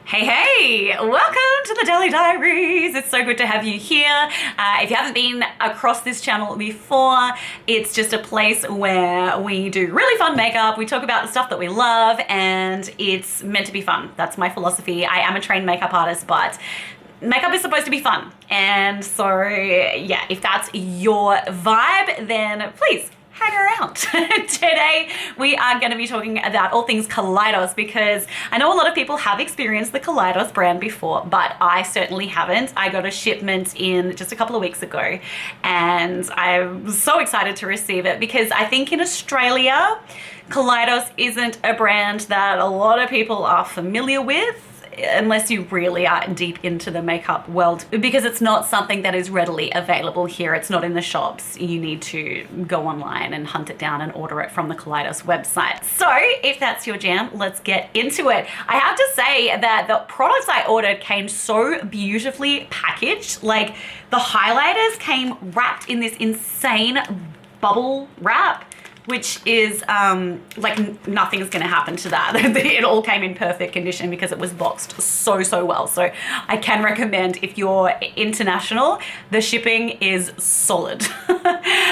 Hey, welcome to the Daily Diaries. It's so good to have you here. If you haven't been across this channel before, it's just a place where we do really fun makeup. We talk about the stuff that we love and it's meant to be fun. That's my philosophy. I am a trained makeup artist, but makeup is supposed to be fun. And so, yeah, if that's your vibe, then please hang around. Today we are going to be talking about all things Kaleidos because I know a lot of people have experienced the Kaleidos brand before, but I certainly haven't. I got a shipment in just a couple of weeks ago and I'm so excited to receive it because I think in Australia, Kaleidos isn't a brand that a lot of people are familiar with, unless you really are deep into the makeup world, because it's not something that is readily available here. It's not in the shops. You need to go online and hunt it down and order it from the Kaleidos website. So if that's your jam, let's get into it. I have to say that the products I ordered came so beautifully packaged. Like the highlighters came wrapped in this insane bubble wrap, which is like nothing's gonna happen to that. It all came in perfect condition because it was boxed so well. So I can recommend if you're international, the shipping is solid.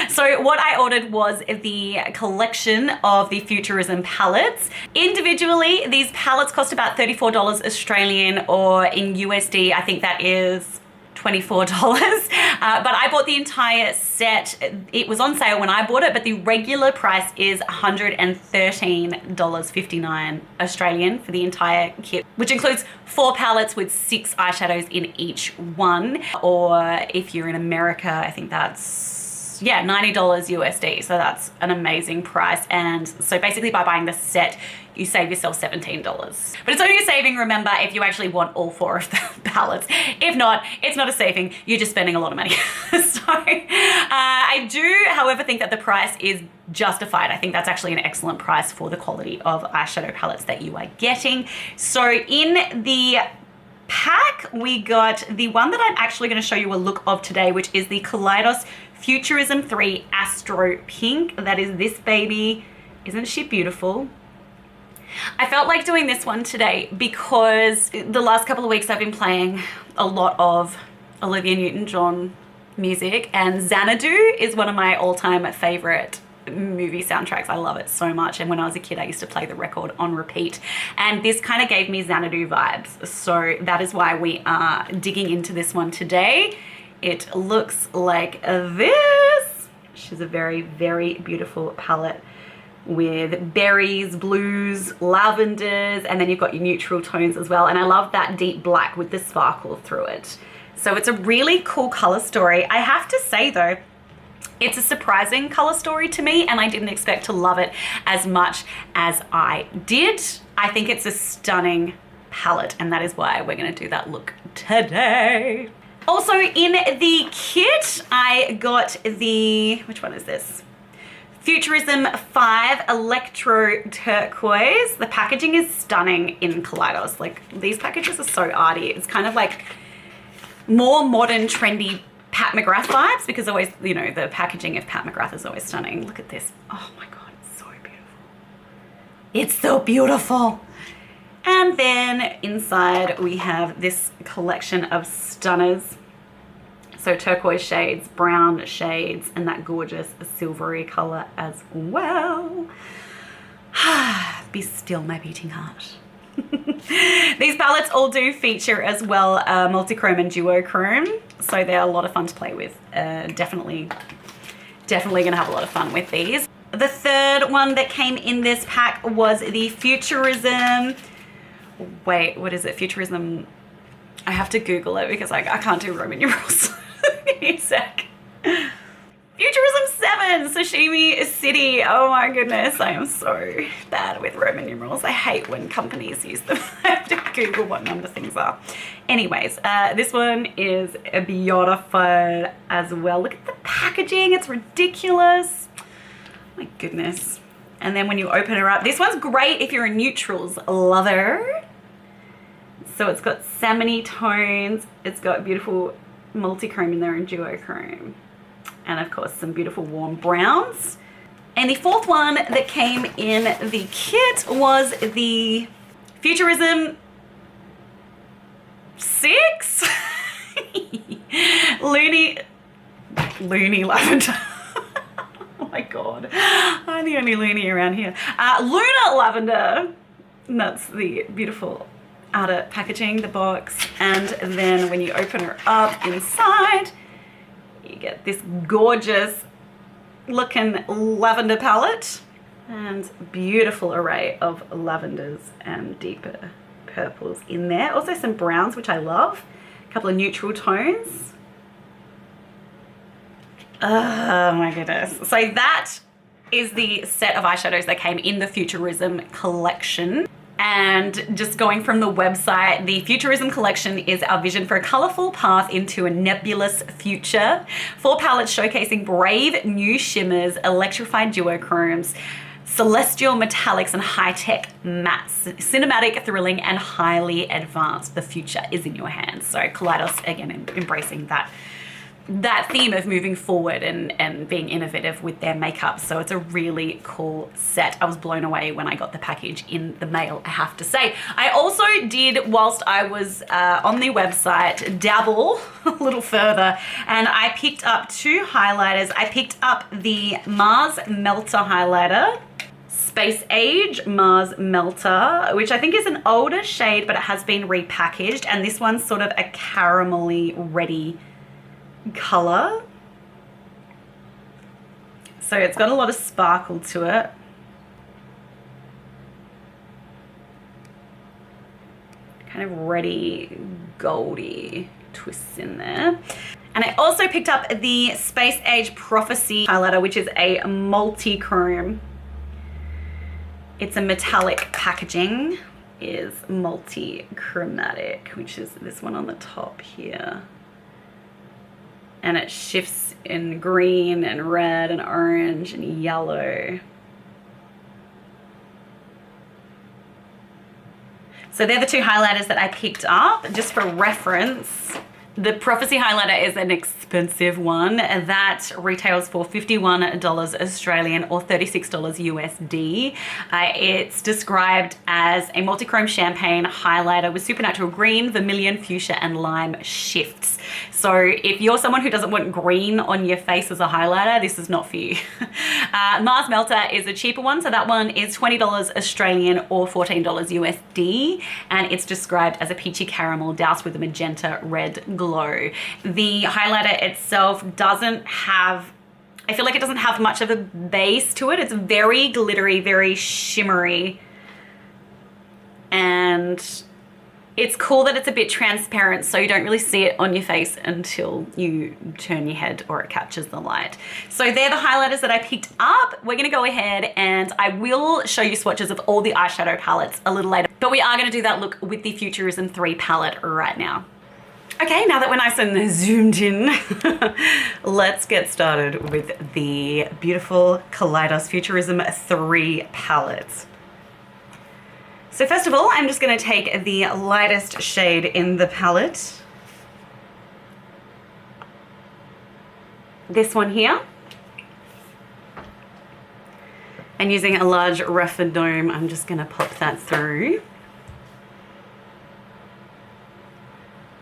So what I ordered was the collection of the Futurism palettes. Individually, these palettes cost about $34 Australian, or in USD, I think that is $24. But I bought the entire set. It was on sale when I bought it, but the regular price is $113.59 Australian for the entire kit, which includes 4 palettes with 6 eyeshadows in each one. Or if you're in America, I think that's, yeah, $90 USD. So that's an amazing price. And so basically by buying the set, you save yourself $17. But it's only a saving, remember, if you actually want all 4 of the palettes. If not, it's not a saving, you're just spending a lot of money. So I do, however, think that the price is justified. I think that's actually an excellent price for the quality of eyeshadow palettes that you are getting. So in the pack, we got the one that I'm actually going to show you a look of today, which is the Kaleidos Futurism 3 Astro Pink. That is this baby. Isn't she beautiful? I felt like doing this one today because the last couple of weeks I've been playing a lot of Olivia Newton-John music, and Xanadu is one of my all-time favorite movie soundtracks. I love it so much, and when I was a kid I used to play the record on repeat, and this kind of gave me Xanadu vibes, so that is why we are digging into this one today. It looks like this. She's a very beautiful palette with berries, blues, lavenders, and then you've got your neutral tones as well. And I love that deep black with the sparkle through it. So it's a really cool color story. I have to say though, it's a surprising color story to me, and I didn't expect to love it as much as I did. I think it's a stunning palette, and that is why we're gonna do that look today. Also in the kit, I got the, which one is this? Futurism 5 Electro Turquoise. The packaging is stunning in Kaleidos. Like, these packages are so arty. It's kind of like more modern, trendy Pat McGrath vibes, because always, you know, the packaging of Pat McGrath is always stunning. Look at this. Oh my God, it's so beautiful. It's so beautiful. And then inside we have this collection of stunners. So turquoise shades, brown shades, and that gorgeous silvery color as well. Be still, my beating heart. These palettes all do feature as well multichrome and duochrome, so they're a lot of fun to play with. Definitely gonna have a lot of fun with these. The third one that came in this pack was the Futurism, wait, what is it? Futurism, I have to Google it because I can't do Roman numerals. Give me a sec. Futurism 7 Sashimi City. Oh my goodness, I am so bad with Roman numerals. I hate when companies use them. I have to Google what number things are. Anyways, this one is beautiful as well. Look at the packaging, it's ridiculous. My goodness. And then when you open her up, this one's great if you're a neutrals lover. So it's got salmon-y tones, it's got beautiful multichrome in there and duochrome, and of course some beautiful warm browns. And the fourth one that came in the kit was the Futurism $6. Loony lavender. Oh my God, I'm the only loony around here. Lunar lavender. And that's the beautiful outer packaging, the box. And then when you open her up inside, you get this gorgeous looking lavender palette and beautiful array of lavenders and deeper purples in there. Also some browns, which I love. A couple of neutral tones. Oh my goodness. So that is the set of eyeshadows that came in the Futurism collection. And just going from the website, the Futurism collection is our vision for a colorful path into a nebulous future. 4 palettes showcasing brave new shimmers, electrified duochromes, celestial metallics, and high-tech mattes. Cinematic, thrilling, and highly advanced. The future is in your hands. So Kaleidos, again, embracing that theme of moving forward and being innovative with their makeup. So it's a really cool set. I was blown away when I got the package in the mail, I have to say. I also did, whilst I was on the website, dabble a little further, and I picked up 2 highlighters. I picked up the Mars Melter Highlighter, Space Age Mars Melter, which I think is an older shade, but it has been repackaged, and this one's sort of a caramelly ready color. So it's got a lot of sparkle to it. Kind of ready goldy twists in there. And I also picked up the Space Age Prophecy highlighter, which is a multi-chrome. It's a metallic packaging, is multi-chromatic, which is this one on the top here. And it shifts in green and red and orange and yellow. So they're the 2 highlighters that I picked up. Just for reference, the Prophecy highlighter is an expensive one that retails for $51 Australian or $36 USD. It's described as a multi-chrome champagne highlighter with supernatural green, vermilion, fuchsia, and lime shifts. So if you're someone who doesn't want green on your face as a highlighter, this is not for you. Mars Melter is a cheaper one, so that one is $20 Australian or $14 USD, and it's described as a peachy caramel doused with a magenta red glow. The highlighter itself doesn't have, I feel like it doesn't have much of a base to it. It's very glittery, very shimmery, and it's cool that it's a bit transparent, so you don't really see it on your face until you turn your head or it catches the light. So they're the highlighters that I picked up. We're gonna go ahead and I will show you swatches of all the eyeshadow palettes a little later, but we are gonna do that look with the Futurism 3 palette right now. Okay, now that we're nice and zoomed in, let's get started with the beautiful Kaleidos Futurism 3 palette. So first of all, I'm just going to take the lightest shade in the palette. This one here. And using a large rougher dome, I'm just going to pop that through.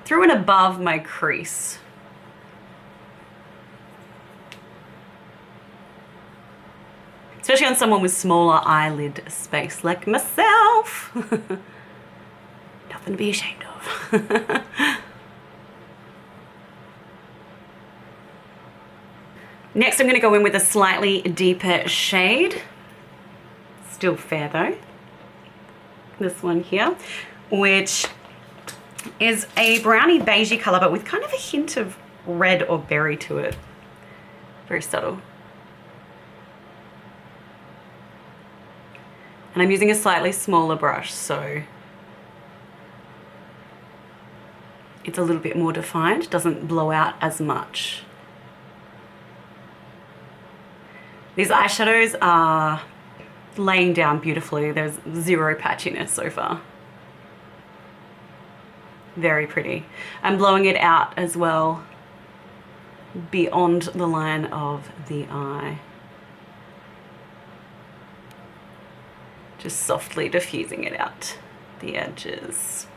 Through and above my crease. Especially on someone with smaller eyelid space like myself. Nothing to be ashamed of. Next, I'm going to go in with a slightly deeper shade. Still fair though. This one here, which is a brownie beigey color, but with kind of a hint of red or berry to it. Very subtle. And I'm using a slightly smaller brush, so it's a little bit more defined, doesn't blow out as much. These eyeshadows are laying down beautifully. There's zero patchiness so far. Very pretty. I'm blowing it out as well beyond the line of the eye. Just softly diffusing it out the edges.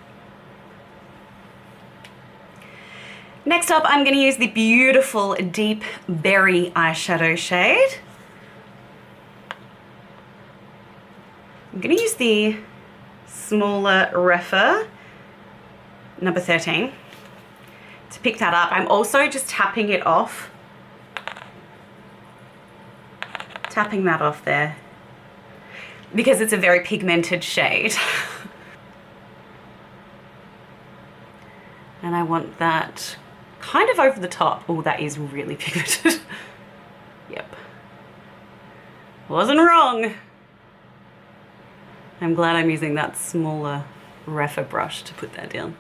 Next up, I'm gonna use the beautiful Deep Berry eyeshadow shade. I'm gonna use the smaller Refa, number 13, to pick that up. I'm also just tapping it off. Tapping that off there, because it's a very pigmented shade. And I want that kind of over the top. Oh, that is really pigmented. Yep. Wasn't wrong. I'm glad I'm using that smaller Refa brush to put that down.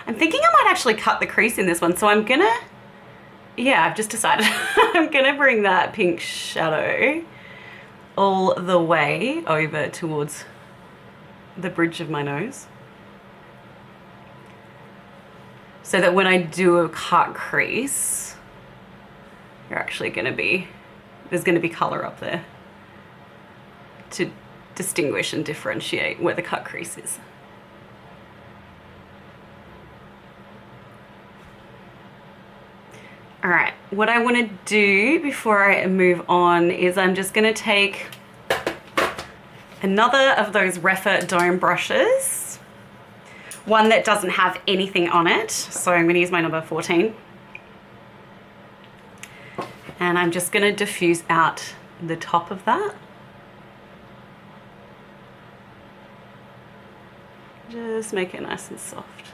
I'm thinking I might actually cut the crease in this one, so I'm gonna, yeah, I've just decided I'm gonna bring that pink shadow all the way over towards the bridge of my nose, so that when I do a cut crease, you're actually gonna be, there's gonna be color up there to distinguish and differentiate where the cut crease is. All right, what I want to do before I move on is I'm just going to take another of those Refa dome brushes, one that doesn't have anything on it. So I'm going to use my number 14. And I'm just going to diffuse out the top of that. Just make it nice and soft.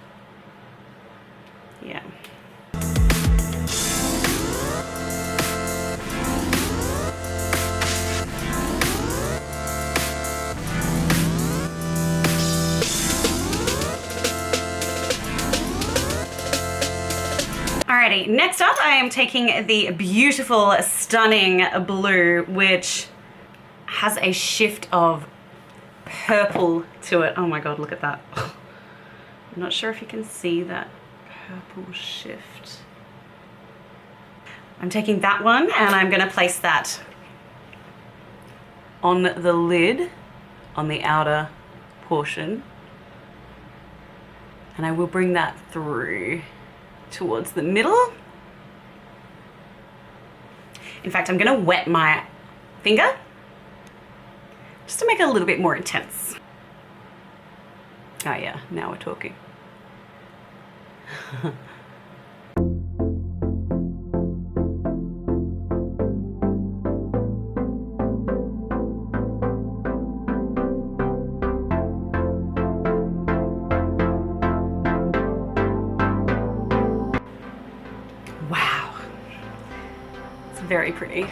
Yeah. Alrighty, next up I am taking the beautiful, stunning blue, which has a shift of purple to it. Oh my god, look at that. I'm not sure if you can see that purple shift. I'm taking that one and I'm going to place that on the lid, on the outer portion, and I will bring that through towards the middle. In fact, I'm going to wet my finger just to make it a little bit more intense. Oh yeah, now we're talking. Wow, it's very pretty.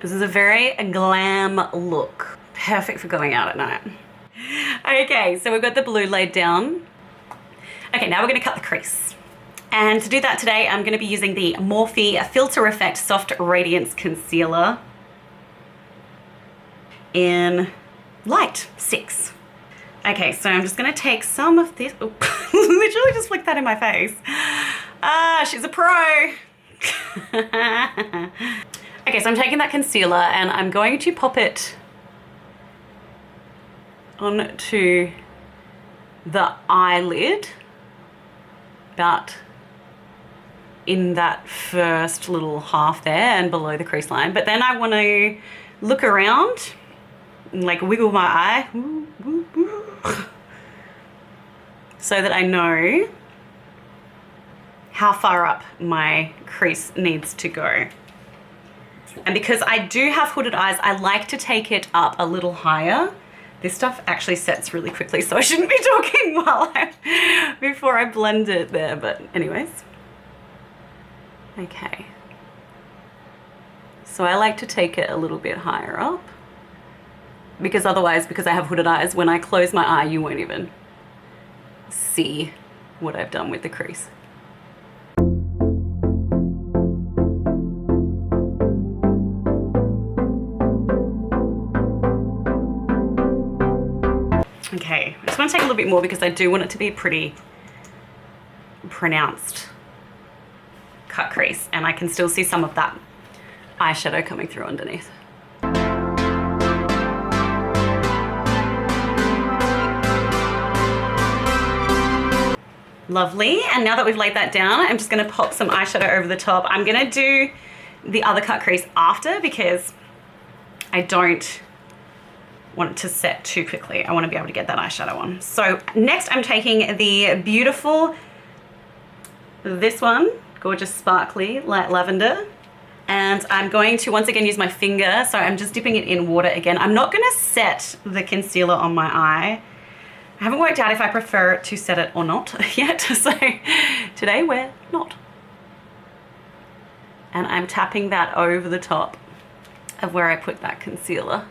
This is a very glam look. Perfect for going out at night. Okay, so we've got the blue laid down. Okay, now we're gonna cut the crease. And to do that today, I'm gonna be using the Morphe Filter Effect Soft Radiance Concealer in Light 6. Okay, so I'm just gonna take some of this. Oh, literally just flicked that in my face. Ah, she's a pro. Okay, so I'm taking that concealer and I'm going to pop it onto the eyelid, about in that first little half there and below the crease line. But then I want to look around and like wiggle my eye so that I know how far up my crease needs to go. And because I do have hooded eyes, I like to take it up a little higher. This stuff actually sets really quickly, so I shouldn't be talking before I blend it there, but anyways. Okay. So I like to take it a little bit higher up, because otherwise, because I have hooded eyes, when I close my eye, you won't even see what I've done with the crease. Okay, I just want to take a little bit more because I do want it to be a pretty pronounced cut crease, and I can still see some of that eyeshadow coming through underneath. Lovely, and now that we've laid that down, I'm just gonna pop some eyeshadow over the top. I'm gonna do the other cut crease after because I don't want it to set too quickly. I want to be able to get that eyeshadow on. So next I'm taking the beautiful, this one, gorgeous sparkly light lavender, and I'm going to once again use my finger. So I'm just dipping it in water again. I'm not gonna set the concealer on my eye. I haven't worked out if I prefer to set it or not yet, so today we're not. And I'm tapping that over the top of where I put that concealer.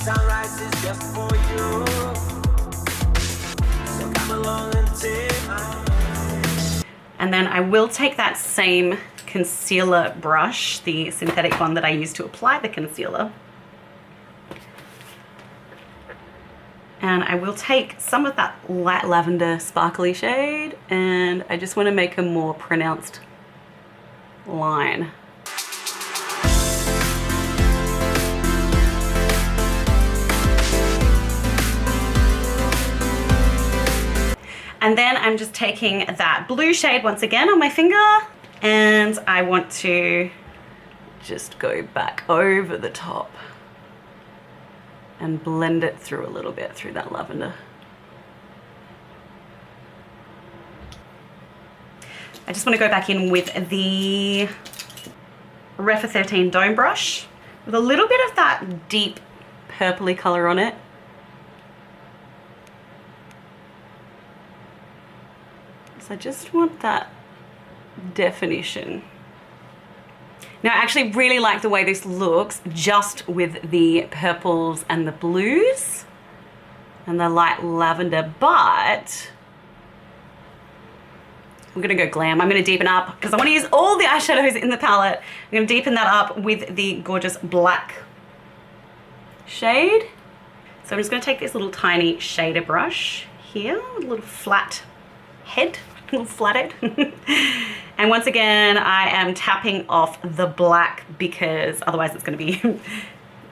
Sunrise is just for you. So come along and take my hand. And then I will take that same concealer brush, the synthetic one that I use to apply the concealer, and I will take some of that light lavender sparkly shade, and I just want to make a more pronounced line. And then I'm just taking that blue shade once again on my finger, and I want to just go back over the top and blend it through a little bit through that lavender. I just want to go back in with the Refa 13 Dome brush with a little bit of that deep purpley color on it. So I just want that definition. Now I actually really like the way this looks just with the purples and the blues and the light lavender, but I'm gonna go glam. I'm gonna deepen up because I want to use all the eyeshadows in the palette. I'm gonna deepen that up with the gorgeous black shade. So I'm just gonna take this little tiny shader brush here, a little flat head, a little flathead. And once again, I am tapping off the black because otherwise it's gonna be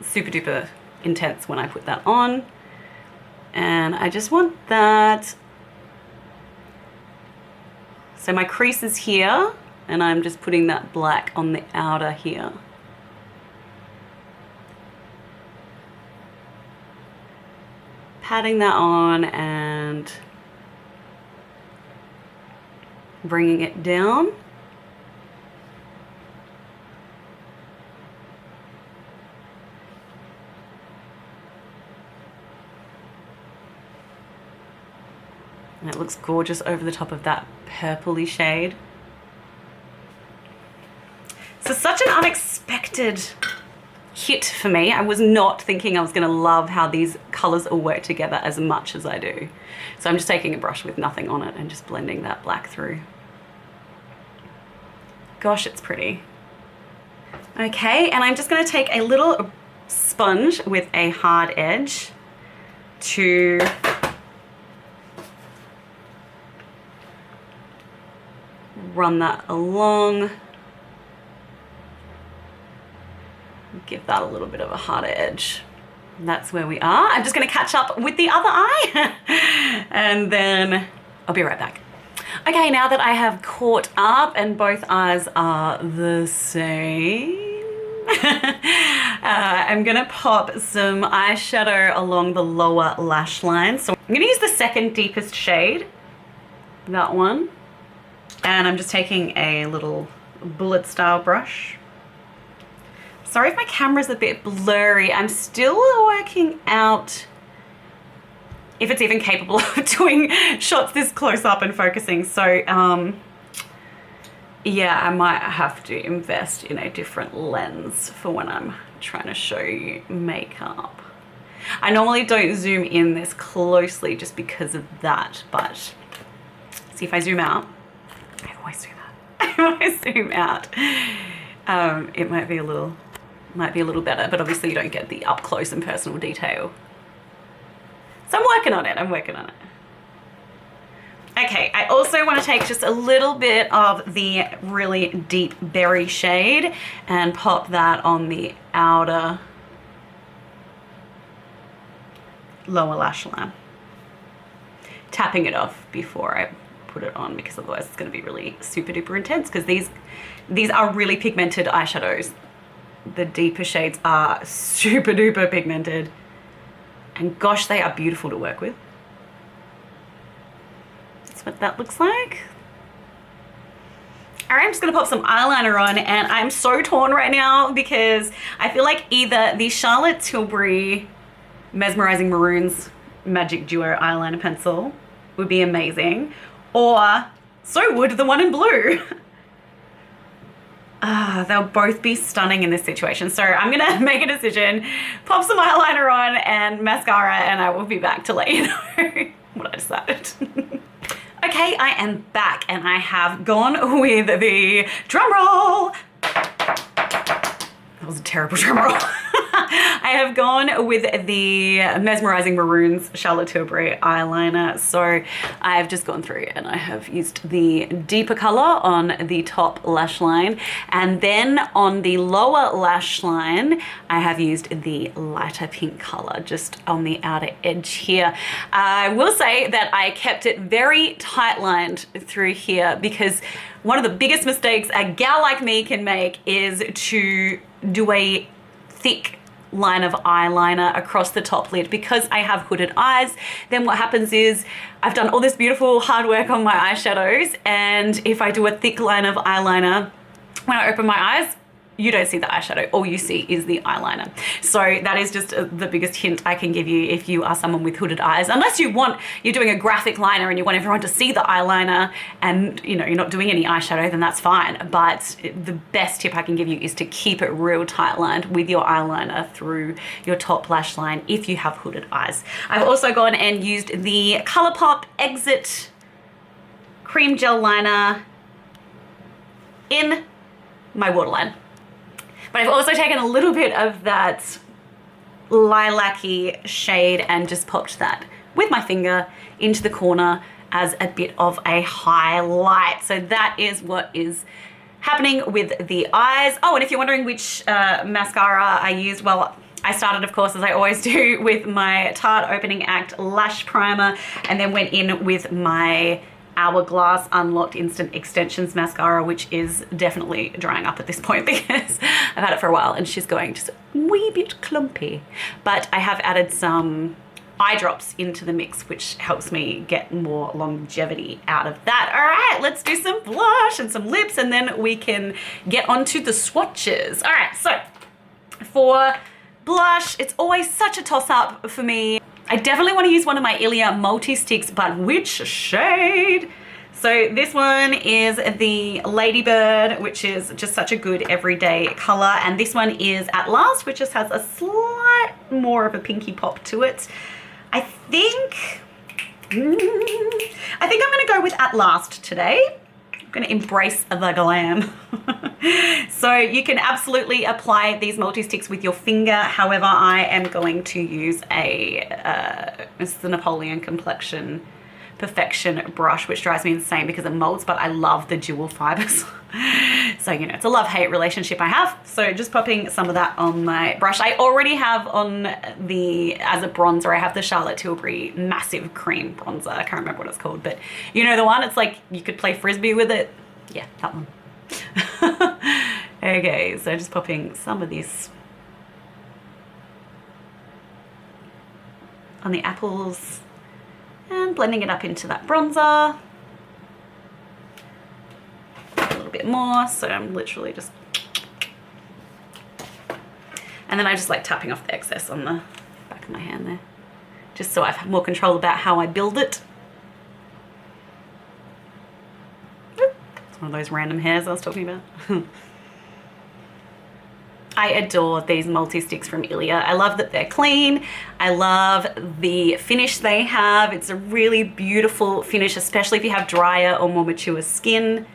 super duper intense when I put that on. And I just want that. So my crease is here, and I'm just putting that black on the outer here. Patting that on and bringing it down. And it looks gorgeous over the top of that purpley shade. So such an unexpected hit for me. I was not thinking I was gonna love how these colors all work together as much as I do. So I'm just taking a brush with nothing on it and just blending that black through. Gosh, it's pretty. Okay, and I'm just gonna take a little sponge with a hard edge to run that along. Give that a little bit of a harder edge. And that's where we are. I'm just gonna catch up with the other eye and then I'll be right back. Okay, now that I have caught up and both eyes are the same, I'm gonna pop some eyeshadow along the lower lash line. So I'm gonna use the second deepest shade, that one. And I'm just taking a little bullet style brush. Sorry if my camera's a bit blurry. I'm still working out if it's even capable of doing shots this close up and focusing. So yeah, I might have to invest in a different lens for when I'm trying to show you makeup. I normally don't zoom in this closely just because of that, but see if I zoom out. I always do that. I always zoom out. It might be a little better, but obviously you don't get the up close and personal detail. So I'm working on it. Okay, I also want to take just a little bit of the really deep berry shade and pop that on the outer lower lash line. Tapping it off before I put it on, because otherwise it's going to be really super duper intense, because these are really pigmented eyeshadows. The deeper shades are super duper pigmented, and gosh, they are beautiful to work with. That's what that looks like. All right, I'm just gonna pop some eyeliner on, and I'm so torn right now because I feel like either the Charlotte Tilbury Mesmerizing Maroons Magic Duo eyeliner pencil would be amazing, or so would the one in blue. They'll both be stunning in this situation. So I'm gonna make a decision, pop some eyeliner on and mascara, and I will be back to let you know what I decided. Okay, I am back, and I have gone with the drum roll. That was a terrible drum roll. I have gone with the Mesmerizing Maroons Charlotte Tilbury eyeliner. So I've just gone through and I have used the deeper color on the top lash line, and then on the lower lash line I have used the lighter pink color just on the outer edge here. I will say that I kept it very tight lined through here, because one of the biggest mistakes a gal like me can make is to do a thick line of eyeliner across the top lid. Because I have hooded eyes, then what happens is I've done all this beautiful hard work on my eyeshadows, and if I do a thick line of eyeliner, when I open my eyes, you don't see the eyeshadow. All you see is the eyeliner. So that is just the biggest hint I can give you if you are someone with hooded eyes. Unless you're doing a graphic liner and you want everyone to see the eyeliner, and you're not doing any eyeshadow, then that's fine. But the best tip I can give you is to keep it real tight lined with your eyeliner through your top lash line if you have hooded eyes. I've also gone and used the ColourPop Exit Cream Gel Liner in my waterline. But I've also taken a little bit of that lilac-y shade and just popped that with my finger into the corner as a bit of a highlight. So that is what is happening with the eyes. Oh, and if you're wondering which mascara I used, well, I started, of course, as I always do, with my Tarte Opening Act Lash Primer, and then went in with my Hourglass Unlocked Instant Extensions mascara, which is definitely drying up at this point because I've had it for a while and she's going just a wee bit clumpy. But I have added some eye drops into the mix, which helps me get more longevity out of that. All right, let's do some blush and some lips, and then we can get onto the swatches. All right, so for blush, it's always such a toss-up for me. I definitely want to use one of my Ilia multi-sticks, but which shade? So this one is the Ladybird, which is just such a good everyday color. And this one is At Last, which just has a slight more of a pinky pop to it. I think I'm gonna go with At Last today. I'm gonna embrace the glam. So you can absolutely apply these multi-sticks with your finger. However, I am going to use it's the Napoleon Complexion Perfection brush, which drives me insane because it molds, but I love the dual fibers. So, it's a love-hate relationship I have. So just popping some of that on my brush. I already have on as a bronzer, I have the Charlotte Tilbury Massive Cream Bronzer. I can't remember what it's called, but you know the one? It's like you could play Frisbee with it. Yeah, that one. Okay, so just popping some of this on the apples and blending it up into that bronzer. A little bit more, so I'm literally just, and then I just like tapping off the excess on the back of my hand there. just so I have more control about how I build it. It's one of those random hairs I was talking about. I adore these multi-sticks from Ilia. I love that they're clean. I love the finish they have. It's a really beautiful finish, especially if you have drier or more mature skin.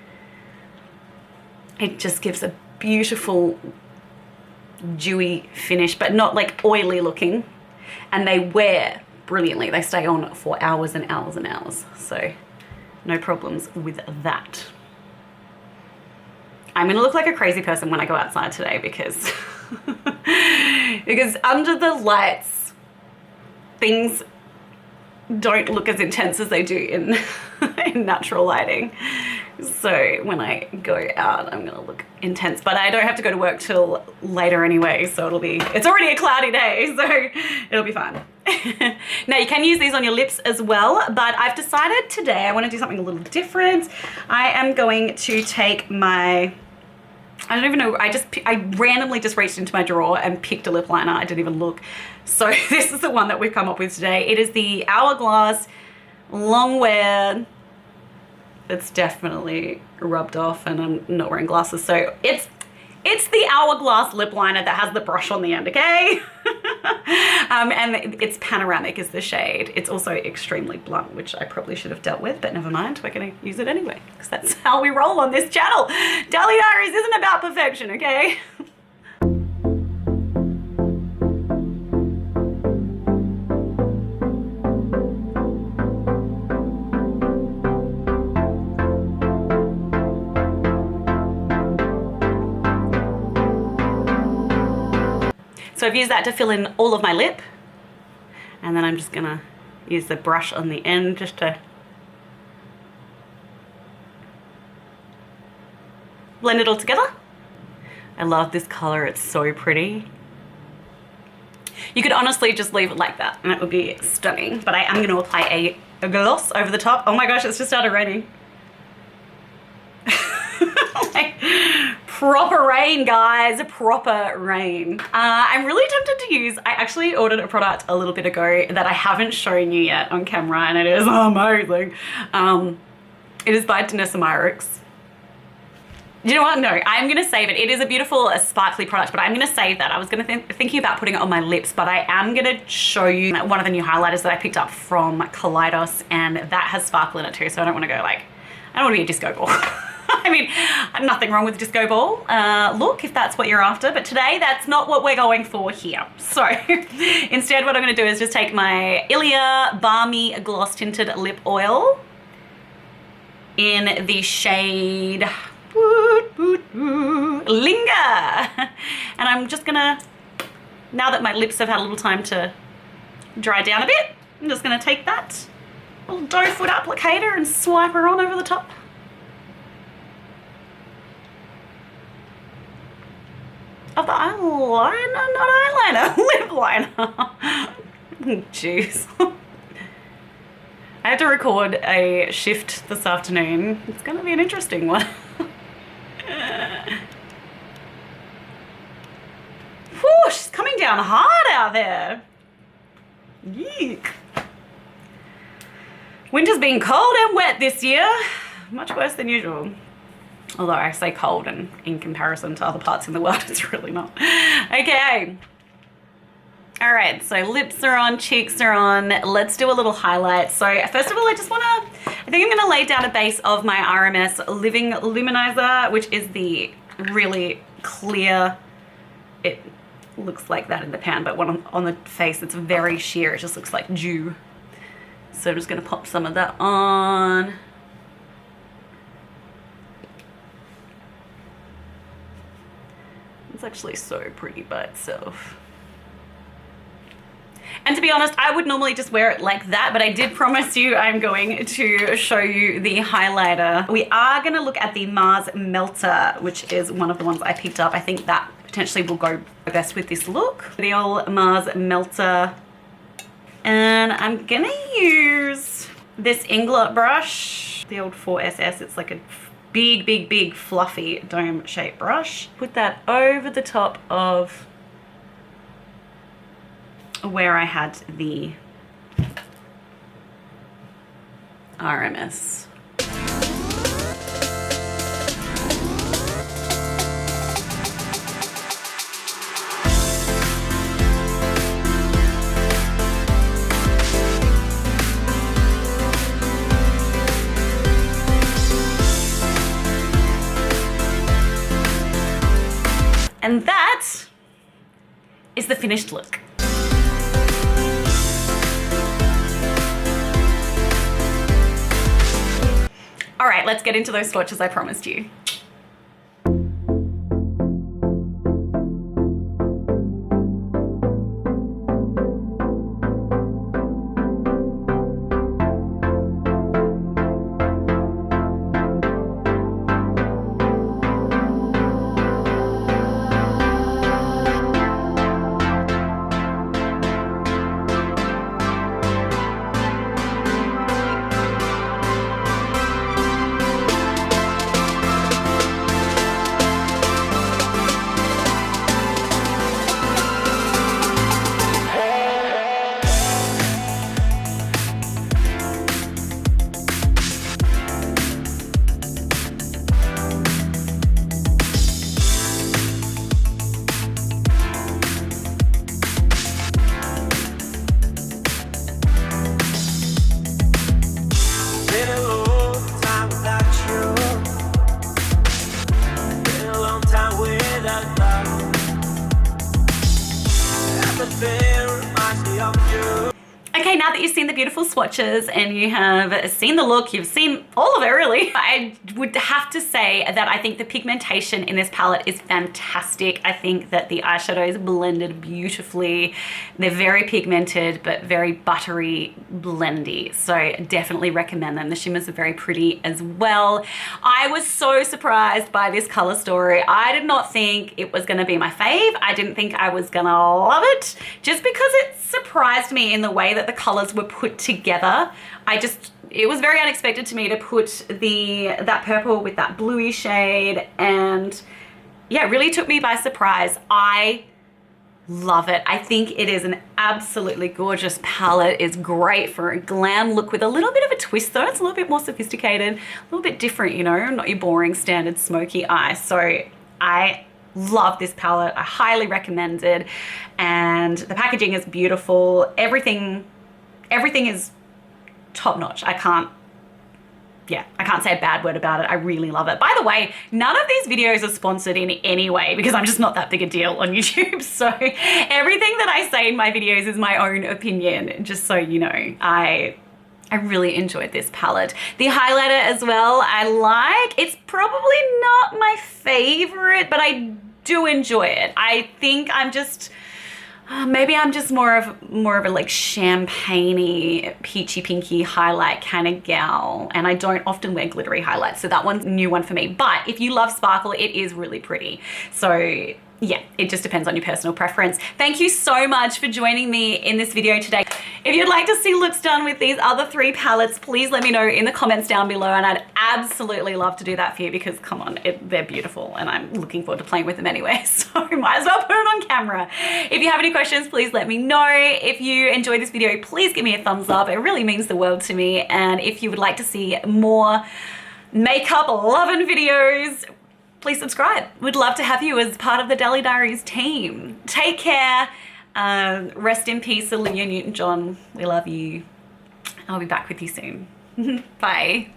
It just gives a beautiful dewy finish, but not like oily looking. And they wear brilliantly. They stay on for hours and hours and hours. So no problems with that. I'm gonna look like a crazy person when I go outside today because because under the lights, things don't look as intense as they do in, in natural lighting. So when I go out, I'm gonna look intense, but I don't have to go to work till later anyway, so it's already a cloudy day, so it'll be fine. Now you can use these on your lips as well, but I've decided today I wanna do something a little different. I am going to take my, I don't even know, I randomly just reached into my drawer and picked a lip liner. I didn't even look. So this is the one that we've come up with today. It is the Hourglass Long Wear. It's definitely rubbed off and I'm not wearing glasses. So it's the Hourglass lip liner that has the brush on the end, okay? And it's panoramic is the shade. It's also extremely blunt, which I probably should have dealt with, but never mind. We're gonna use it anyway, because that's how we roll on this channel. Daily Diaries isn't about perfection, okay? So I've used that to fill in all of my lip, and then I'm just gonna use the brush on the end just to blend it all together. I love this color, it's so pretty. You could honestly just leave it like that and it would be stunning, but I am gonna apply a gloss over the top. Oh my gosh, it's just started raining. Proper rain, guys, proper rain. I'm really tempted to use, I actually ordered a product a little bit ago that I haven't shown you yet on camera, and it is amazing. It is by Danessa Myricks. You know what? No, I'm gonna save it. It is a beautiful sparkly product, but I'm gonna save that. I was thinking about putting it on my lips, but I am gonna show you one of the new highlighters that I picked up from Kaleidos, and that has sparkle in it too, so I don't wanna go like, I don't wanna be a disco ball. I mean, nothing wrong with disco ball look if that's what you're after, but today that's not what we're going for here. So instead what I'm going to do is just take my Ilia Balmy Gloss Tinted Lip Oil in the shade Linger. And I'm just going to, now that my lips have had a little time to dry down a bit, I'm just going to take that little doe foot applicator and swipe her on over the top. Of the eyeliner, not eyeliner, lip liner. Jeez. I had to record a shift this afternoon. It's gonna be an interesting one. Whew, she's coming down hard out there. Yeek. Winter's been cold and wet this year. Much worse than usual. Although I say cold, and in comparison to other parts in the world, it's really not. Okay. All right, so lips are on, cheeks are on. Let's do a little highlight. So first of all, I think I'm gonna lay down a base of my RMS Living Luminizer, which is the really clear, it looks like that in the pan, but on the face, it's very sheer. It just looks like dew. So I'm just gonna pop some of that on. It's actually so pretty by itself. And to be honest, I would normally just wear it like that, but I did promise you I'm going to show you the highlighter. We are gonna look at the Mars Melter, which is one of the ones I picked up. I think that potentially will go best with this look. The old Mars Melter. And I'm gonna use this Inglot brush, the old 4SS. It's like a big fluffy dome shaped brush. Put that over the top of where I had the RMS. And that is the finished look. All right, let's get into those swatches I promised you. Okay, now that you've seen the beautiful swatches and you have seen the look, you've seen all of it really, I would have to say that I think the pigmentation in this palette is fantastic. I think that the eyeshadows blended beautifully. They're very pigmented, but very buttery, blendy. So definitely recommend them. The shimmers are very pretty as well. I was so surprised by this color story. I did not think it was gonna be my fave. I didn't think I was gonna love it, just because it surprised me in the way that the colors were put together. It was very unexpected to me to put that purple with that bluey shade, and yeah, it really took me by surprise. I love it. I think it is an absolutely gorgeous palette. It's great for a glam look with a little bit of a twist though. It's a little bit more sophisticated, a little bit different, you know, not your boring standard smoky eye. So I love this palette. I highly recommend it. And the packaging is beautiful. Everything is top notch. I can't say a bad word about it. I really love it. By the way, none of these videos are sponsored in any way because I'm just not that big a deal on YouTube. So everything that I say in my videos is my own opinion, just so you know. I really enjoyed this palette. The highlighter as well, I like. It's probably not my favorite, but I do enjoy it. I think I'm just, maybe I'm just more of a like champagne-y, peachy pinky highlight kind of gal, and I don't often wear glittery highlights, so that one's a new one for me. But if you love sparkle, it is really pretty. So yeah, it just depends on your personal preference. Thank you so much for joining me in this video today. If you'd like to see looks done with these other 3 palettes, please let me know in the comments down below, and I'd absolutely love to do that for you because come on, they're beautiful and I'm looking forward to playing with them anyway, so might as well put it on camera. If you have any questions, please let me know. If you enjoyed this video, please give me a thumbs up. It really means the world to me. And if you would like to see more makeup loving videos, please subscribe. We'd love to have you as part of the Deli Diaries team. Take care. Rest in peace, Olivia Newton-John. We love you. I'll be back with you soon. Bye.